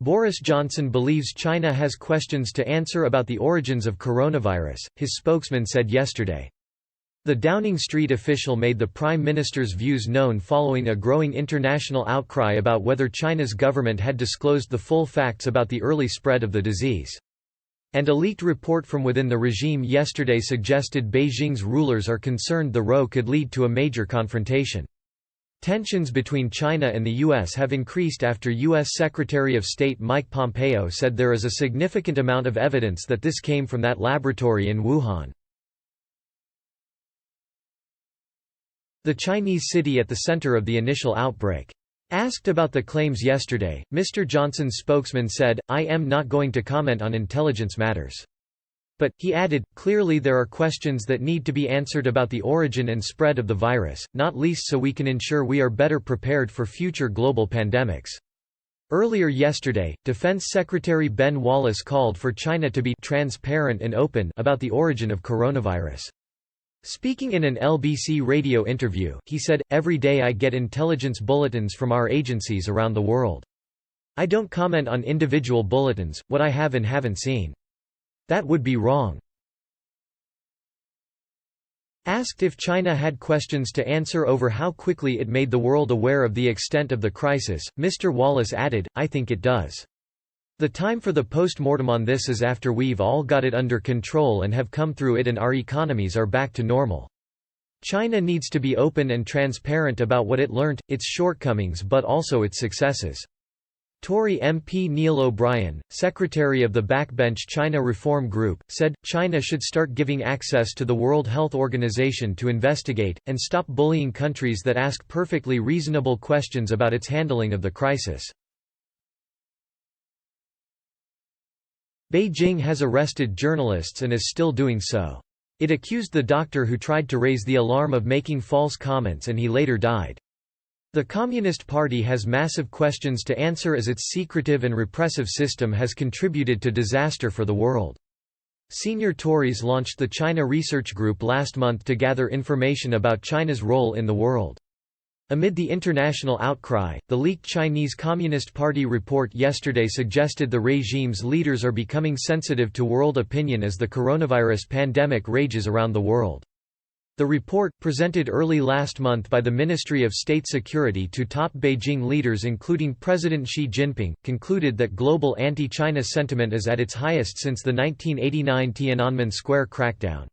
Boris Johnson believes China has questions to answer about the origins of coronavirus, his spokesman said yesterday. The Downing Street official made the Prime Minister's views known following a growing international outcry about whether China's government had disclosed the full facts about the early spread of the disease. And a leaked report from within the regime yesterday suggested Beijing's rulers are concerned the row could lead to a major confrontation. Tensions between China and the U.S. have increased after U.S. Secretary of State Mike Pompeo said there is a significant amount of evidence that this came from that laboratory in Wuhan. The Chinese city at the center of the initial outbreak. Asked about the claims yesterday, Mr. Johnson's spokesman said, "I am not going to comment on intelligence matters." But, he added, clearly there are questions that need to be answered about the origin and spread of the virus, not least so we can ensure we are better prepared for future global pandemics. Earlier yesterday, Defense Secretary Ben Wallace called for China to be transparent and open about the origin of coronavirus. Speaking in an LBC radio interview, he said, "Every day I get intelligence bulletins from our agencies around the world. I don't comment on individual bulletins, what I have and haven't seen. That would be wrong." Asked if China had questions to answer over how quickly it made the world aware of the extent of the crisis, Mr. Wallace added, "I think it does. The time for the post-mortem on this is after we've all got it under control and have come through it and our economies are back to normal. China needs to be open and transparent about what it learnt, its shortcomings but also its successes." Tory MP Neil O'Brien, secretary of the Backbench China Reform Group, said, China should start giving access to the World Health Organization to investigate, and stop bullying countries that ask perfectly reasonable questions about its handling of the crisis. Beijing has arrested journalists and is still doing so. It accused the doctor who tried to raise the alarm of making false comments and he later died. The Communist Party has massive questions to answer as its secretive and repressive system has contributed to disaster for the world. Senior Tories launched the China Research Group last month to gather information about China's role in the world. Amid the international outcry, the leaked Chinese Communist Party report yesterday suggested the regime's leaders are becoming sensitive to world opinion as the coronavirus pandemic rages around the world. The report, presented early last month by the Ministry of State Security to top Beijing leaders including President Xi Jinping, concluded that global anti-China sentiment is at its highest since the 1989 Tiananmen Square crackdown.